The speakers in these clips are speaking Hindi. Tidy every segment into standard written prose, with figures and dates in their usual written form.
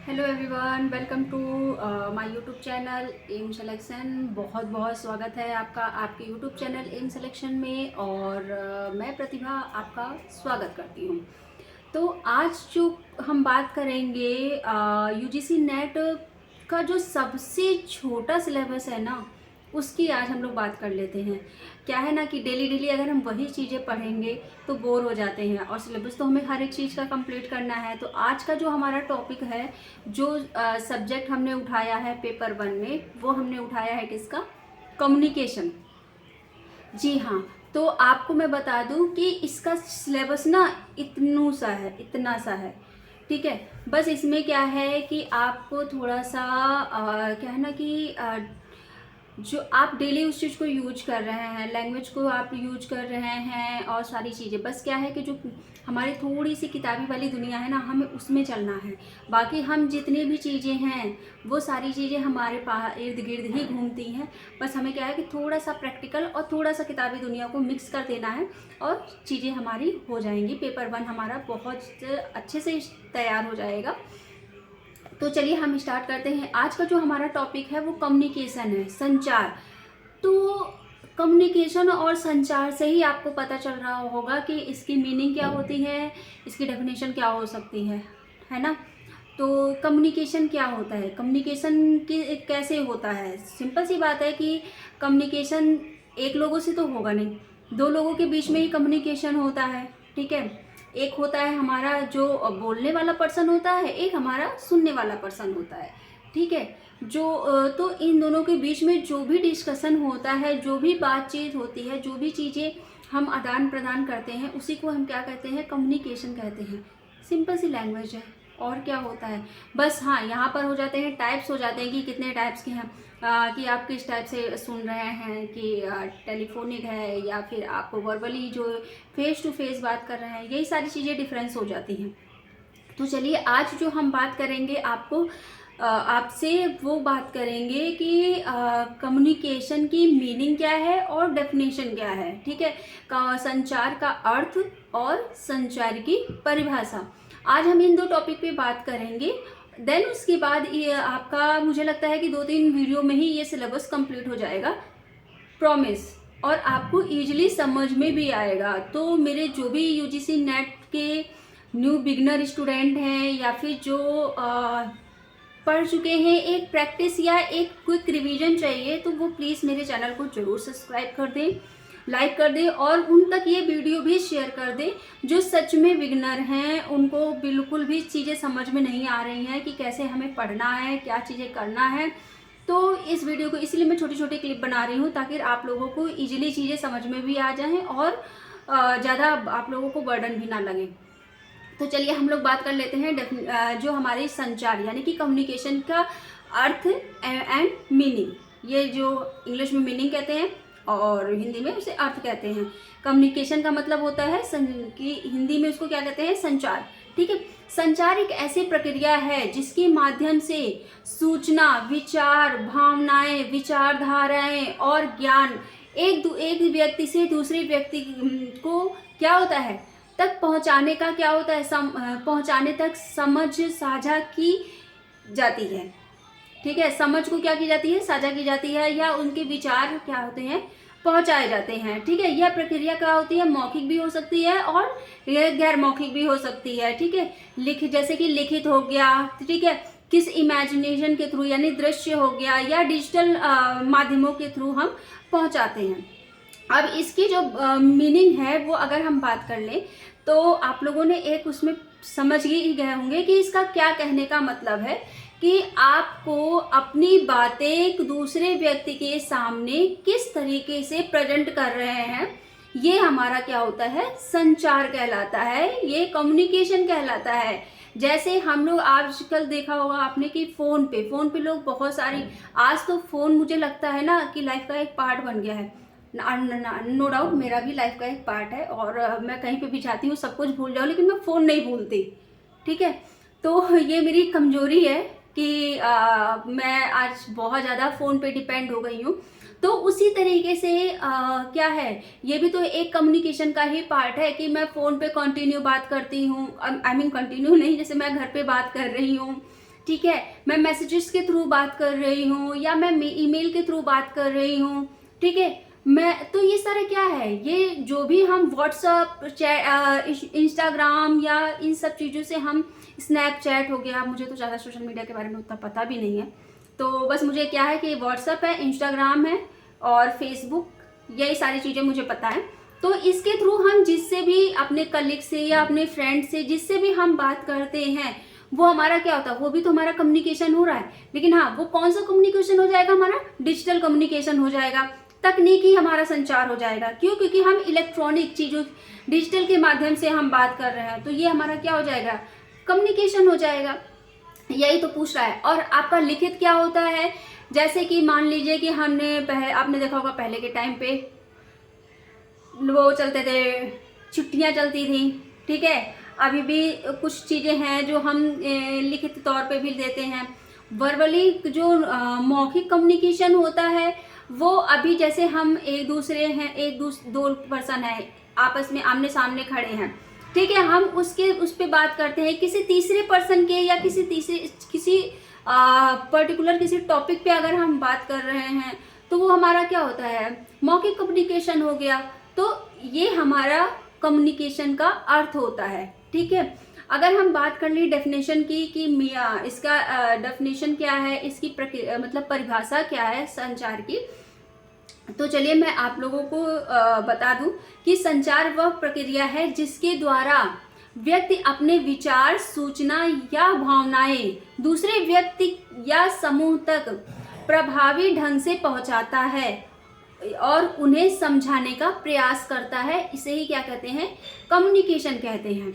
Hello everyone, welcome to my YouTube channel M selection. बहुत बहुत स्वागत है आपका आपके यूट्यूब चैनल एम सिलेक्शन में। और मैं प्रतिभा आपका स्वागत करती हूँ। तो आज जो हम बात करेंगे यूजीसी नेट का जो सबसे छोटा सिलेबस है ना, उसकी आज हम लोग बात कर लेते हैं। क्या है ना कि डेली डेली अगर हम वही चीज़ें पढ़ेंगे तो बोर हो जाते हैं, और सिलेबस तो हमें हर एक चीज़ का कंप्लीट करना है। तो आज का जो हमारा टॉपिक है, जो सब्जेक्ट हमने उठाया है पेपर 1 में, वो हमने उठाया है किसका? कम्युनिकेशन। जी हाँ। तो आपको मैं बता दूं कि इसका सिलेबस ना इतना सा है। ठीक है। बस इसमें क्या है कि आपको थोड़ा सा क्या है ना कि जो आप डेली उस चीज़ को यूज कर रहे हैं, लैंग्वेज को आप यूज कर रहे हैं और सारी चीज़ें, बस क्या है कि जो हमारी थोड़ी सी किताबी वाली दुनिया है ना, हमें उसमें चलना है। बाकी हम जितनी भी चीज़ें हैं वो सारी चीज़ें हमारे इर्द गिर्द ही घूमती हैं। बस हमें क्या है कि थोड़ा सा प्रैक्टिकल और थोड़ा सा किताबी दुनिया को मिक्स कर देना है और चीज़ें हमारी हो जाएंगी। पेपर 1 हमारा बहुत अच्छे से तैयार हो जाएगा। तो चलिए हम स्टार्ट करते हैं। आज का जो हमारा टॉपिक है वो कम्युनिकेशन है, संचार। तो कम्युनिकेशन और संचार से ही आपको पता चल रहा होगा कि इसकी मीनिंग क्या होती है, इसकी डेफिनेशन क्या हो सकती है ना। तो कम्युनिकेशन क्या होता है, कम्युनिकेशन कैसे होता है? सिंपल सी बात है कि कम्युनिकेशन एक लोगों से तो होगा नहीं, दो लोगों के बीच में ही कम्युनिकेशन होता है। ठीक है। एक होता है हमारा जो बोलने वाला पर्सन होता है, एक हमारा सुनने वाला पर्सन होता है। ठीक है। तो इन दोनों के बीच में जो भी डिस्कशन होता है, जो भी बातचीत होती है, जो भी चीज़ें हम आदान प्रदान करते हैं, उसी को हम क्या कहते हैं? कम्युनिकेशन कहते हैं। सिंपल सी लैंग्वेज है। और क्या होता है? बस हाँ, यहाँ पर हो जाते हैं टाइप्स, हो जाते हैं कि कितने टाइप्स के हैं, कि आप किस टाइप से सुन रहे हैं, कि टेलीफोनिक है या फिर आप वर्बली जो फेस टू फेस बात कर रहे हैं, यही सारी चीज़ें डिफरेंस हो जाती हैं। तो चलिए आज जो हम बात करेंगे, आपसे वो बात करेंगे कि कम्युनिकेशन की मीनिंग क्या है और डेफिनेशन क्या है। ठीक है। संचार का अर्थ और संचार की परिभाषा, आज हम इन दो टॉपिक पे बात करेंगे। देन उसके बाद ये आपका, मुझे लगता है कि 2-3 वीडियो में ही ये सिलेबस कंप्लीट हो जाएगा, प्रॉमिस। और आपको इजीली समझ में भी आएगा। तो मेरे जो भी यूजीसी नेट के न्यू बिगनर स्टूडेंट हैं या फिर जो पढ़ चुके हैं, एक प्रैक्टिस या एक क्विक रिवीजन चाहिए, तो वो प्लीज़ मेरे चैनल को जरूर सब्सक्राइब कर दें, लाइक कर दें और उन तक ये वीडियो भी शेयर कर दें जो सच में बिगनर हैं, उनको बिल्कुल भी चीज़ें समझ में नहीं आ रही हैं कि कैसे हमें पढ़ना है, क्या चीज़ें करना है। तो इस वीडियो को इसलिए मैं छोटी छोटी क्लिप बना रही हूँ ताकि आप लोगों को ईजिली चीज़ें समझ में भी आ जाएं और ज़्यादा आप लोगों को बर्डन भी ना लगे। तो चलिए हम लोग बात कर लेते हैं जो हमारे संचार यानी कि कम्युनिकेशन का अर्थ एंड मीनिंग। ये जो इंग्लिश में मीनिंग कहते हैं और हिंदी में उसे अर्थ कहते हैं। कम्युनिकेशन का मतलब होता है कि हिंदी में उसको क्या कहते हैं? संचार। ठीक है। संचार एक ऐसी प्रक्रिया है जिसके माध्यम से सूचना, विचार, भावनाएं, विचारधाराएं और ज्ञान एक व्यक्ति से दूसरे व्यक्ति को क्या होता है तक पहुंचाने का क्या होता है? पहुंचाने तक समझ साझा की जाती है। ठीक है। समझ को क्या की जाती है? साझा की जाती है, या उनके विचार क्या होते हैं? पहुंचाए जाते हैं। ठीक है। यह प्रक्रिया क्या होती है? मौखिक भी हो सकती है और गैर मौखिक भी हो सकती है। ठीक है। जैसे कि लिखित हो गया, ठीक है, किस इमेजिनेशन के थ्रू यानी दृश्य हो गया, या डिजिटल माध्यमों के थ्रू हम पहुंचाते हैं। अब इसकी जो मीनिंग है वो अगर हम बात कर लें तो आप लोगों ने एक उसमें समझ ही गए होंगे कि इसका क्या कहने का मतलब है, कि आपको अपनी बातें एक दूसरे व्यक्ति के सामने किस तरीके से प्रेजेंट कर रहे हैं, ये हमारा क्या होता है? संचार कहलाता है, ये कम्युनिकेशन कहलाता है। जैसे हम लोग आजकल देखा होगा आपने कि फोन पे लोग बहुत सारी, आज तो फोन मुझे लगता है ना कि लाइफ का एक पार्ट बन गया है। नो डाउट मेरा भी लाइफ का एक पार्ट है, और मैं कहीं पे भी जाती हूँ सब कुछ भूल जाऊँ लेकिन मैं फ़ोन नहीं भूलती। ठीक है। तो ये मेरी कमजोरी है कि मैं आज बहुत ज़्यादा फ़ोन पे डिपेंड हो गई हूँ। तो उसी तरीके से क्या है, ये भी तो एक कम्युनिकेशन का ही पार्ट है कि मैं फ़ोन पे कंटिन्यू बात करती हूँ। आई मीन कंटिन्यू नहीं, जैसे मैं घर पे बात कर रही हूँ। ठीक है, मैं मैसेजेस के थ्रू बात कर रही हूँ या मैं ईमेल के थ्रू बात कर रही हूँ, ठीक है, मैं तो ये सारे क्या है, ये जो भी हम व्हाट्सअप, इंस्टाग्राम या इन सब चीज़ों से हम, स्नैपचैट हो गया, मुझे तो ज़्यादा सोशल मीडिया के बारे में उतना पता भी नहीं है, तो बस मुझे क्या है कि व्हाट्सअप है, इंस्टाग्राम है और फेसबुक, यही सारी चीज़ें मुझे पता है। तो इसके थ्रू हम जिससे भी अपने कलीग से या अपने फ्रेंड से जिससे भी हम बात करते हैं, वो हमारा क्या होता है, वो भी तो हमारा कम्युनिकेशन हो रहा है। लेकिन हाँ, वो कौन सा कम्युनिकेशन हो जाएगा, हमारा डिजिटल कम्युनिकेशन हो जाएगा, तकनीकी हमारा संचार हो जाएगा। क्यों? क्योंकि हम इलेक्ट्रॉनिक चीज़ों, डिजिटल के माध्यम से हम बात कर रहे हैं, तो ये हमारा क्या हो जाएगा, कम्युनिकेशन हो जाएगा। यही तो पूछ रहा है। और आपका लिखित क्या होता है, जैसे कि मान लीजिए कि आपने देखा होगा पहले के टाइम पे वो चलते थे, चिट्ठियाँ चलती थी, ठीक है, अभी भी कुछ चीज़ें हैं जो हम लिखित तौर पे भी देते हैं। वर्बली जो मौखिक कम्युनिकेशन होता है, वो अभी जैसे हम एक दूसरे हैं, दो पर्सन है, आपस में आमने सामने खड़े हैं, ठीक है, हम उस पे बात करते हैं किसी तीसरे पर्सन के या किसी पर्टिकुलर किसी टॉपिक पे अगर हम बात कर रहे हैं, तो वो हमारा क्या होता है, मौखिक कम्युनिकेशन हो गया। तो ये हमारा कम्युनिकेशन का अर्थ होता है, ठीक है। अगर हम बात कर ली डेफिनेशन की कि इसका डेफिनेशन क्या है, इसकी मतलब परिभाषा क्या है संचार की, तो चलिए मैं आप लोगों को बता दूं कि संचार वह प्रक्रिया है जिसके द्वारा व्यक्ति अपने विचार, सूचना या भावनाएं दूसरे व्यक्ति या समूह तक प्रभावी ढंग से पहुंचाता है और उन्हें समझाने का प्रयास करता है। इसे ही क्या कहते हैं, कम्युनिकेशन कहते हैं।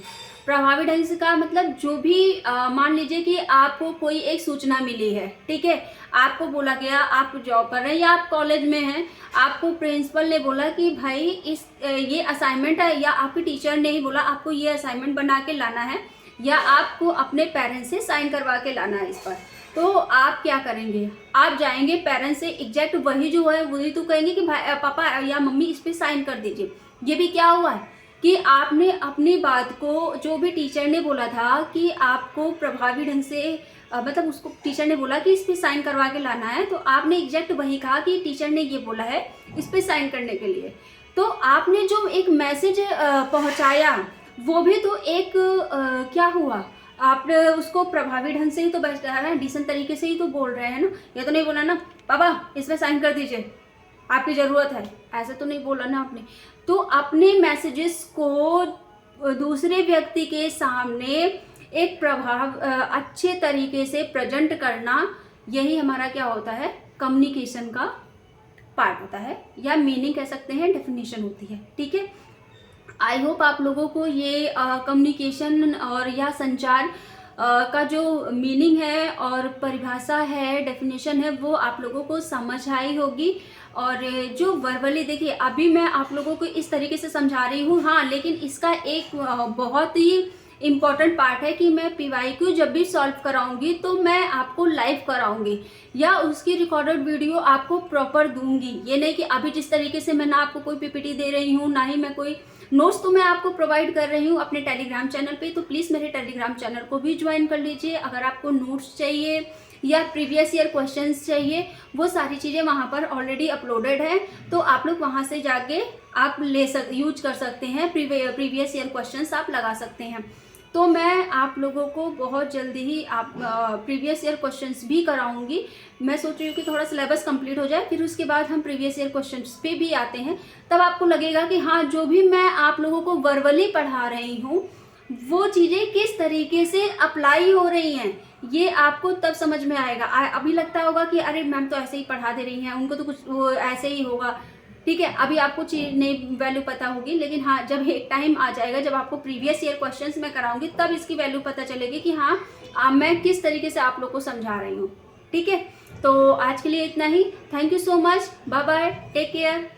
प्रभावी ढंग से का मतलब जो भी मान लीजिए कि आपको कोई एक सूचना मिली है, ठीक है, आपको बोला गया, आप जॉब कर रहे हैं या आप कॉलेज में हैं, आपको प्रिंसिपल ने बोला कि भाई ये असाइनमेंट है, या आपके टीचर ने ही बोला आपको ये असाइनमेंट बना के लाना है, या आपको अपने पेरेंट्स से साइन करवा के लाना है इस पर, तो आप क्या करेंगे, आप जाएंगे पेरेंट्स से एग्जैक्ट वही जो है वही तो कहेंगे कि भाई पापा या मम्मी इस पर साइन कर दीजिए। ये भी क्या हुआ है कि आपने अपनी बात को, जो भी टीचर ने बोला था कि आपको प्रभावी ढंग से मतलब उसको टीचर ने बोला कि इस पे साइन करवा के लाना है, तो आपने एग्जैक्ट वही कहा कि टीचर ने ये बोला है इस पे साइन करने के लिए। तो आपने जो एक मैसेज पहुंचाया, वो भी तो एक क्या हुआ, आपने उसको प्रभावी ढंग से ही तो बैठा है, डिसेंट तरीके से ही तो बोल रहे हैं ना। ये तो नहीं बोला ना पापा इस पे साइन कर दीजिए आपकी ज़रूरत है, ऐसे तो नहीं बोला ना आपने। तो अपने मैसेजेस को दूसरे व्यक्ति के सामने एक अच्छे तरीके से प्रेजेंट करना, यही हमारा क्या होता है, कम्युनिकेशन का पार्ट होता है, या मीनिंग कह सकते हैं, डेफिनेशन होती है, ठीक है। आई होप आप लोगों को ये कम्युनिकेशन और या संचार का जो मीनिंग है और परिभाषा है, डेफिनेशन है, वो आप लोगों को समझ आई होगी। और जो वर्बली, देखिए अभी मैं आप लोगों को इस तरीके से समझा रही हूँ, हाँ, लेकिन इसका एक बहुत ही इम्पॉर्टेंट पार्ट है कि मैं PYQ जब भी सॉल्व कराऊंगी तो मैं आपको लाइव कराऊंगी या उसकी रिकॉर्डेड वीडियो आपको प्रॉपर दूंगी। ये नहीं कि अभी जिस तरीके से मैं ना आपको कोई PPT दे रही हूँ, ना ही मैं कोई नोट्स तो मैं आपको प्रोवाइड कर रही हूँ अपने टेलीग्राम चैनल पे। तो प्लीज़ मेरे टेलीग्राम चैनल को भी ज्वाइन कर लीजिए। अगर आपको नोट्स चाहिए या प्रीवियस ईयर क्वेश्चंस चाहिए, वो सारी चीज़ें वहाँ पर ऑलरेडी अपलोडेड है, तो आप लोग वहाँ से जाके आप यूज कर सकते हैं, प्रीवियस ईयर क्वेश्चंस आप लगा सकते हैं। तो मैं आप लोगों को बहुत जल्दी ही आप प्रीवियस ईयर क्वेश्चंस भी कराऊंगी। मैं सोच रही हूँ कि थोड़ा सिलेबस कंप्लीट हो जाए, फिर उसके बाद हम प्रीवियस ईयर क्वेश्चंस पे भी आते हैं। तब आपको लगेगा कि हाँ, जो भी मैं आप लोगों को वर्बली पढ़ा रही हूँ वो चीज़ें किस तरीके से अप्लाई हो रही हैं, ये आपको तब समझ में आएगा। अभी लगता होगा कि अरे मैम तो ऐसे ही पढ़ा दे रही हैं, उनको तो कुछ वो ऐसे ही होगा, ठीक है, अभी आपको चीज नहीं वैल्यू पता होगी। लेकिन हाँ, जब एक टाइम आ जाएगा जब आपको प्रीवियस ईयर क्वेश्चंस मैं कराऊंगी, तब इसकी वैल्यू पता चलेगी कि हाँ मैं किस तरीके से आप लोग को समझा रही हूँ, ठीक है। तो आज के लिए इतना ही। Thank you so much, bye bye, take care.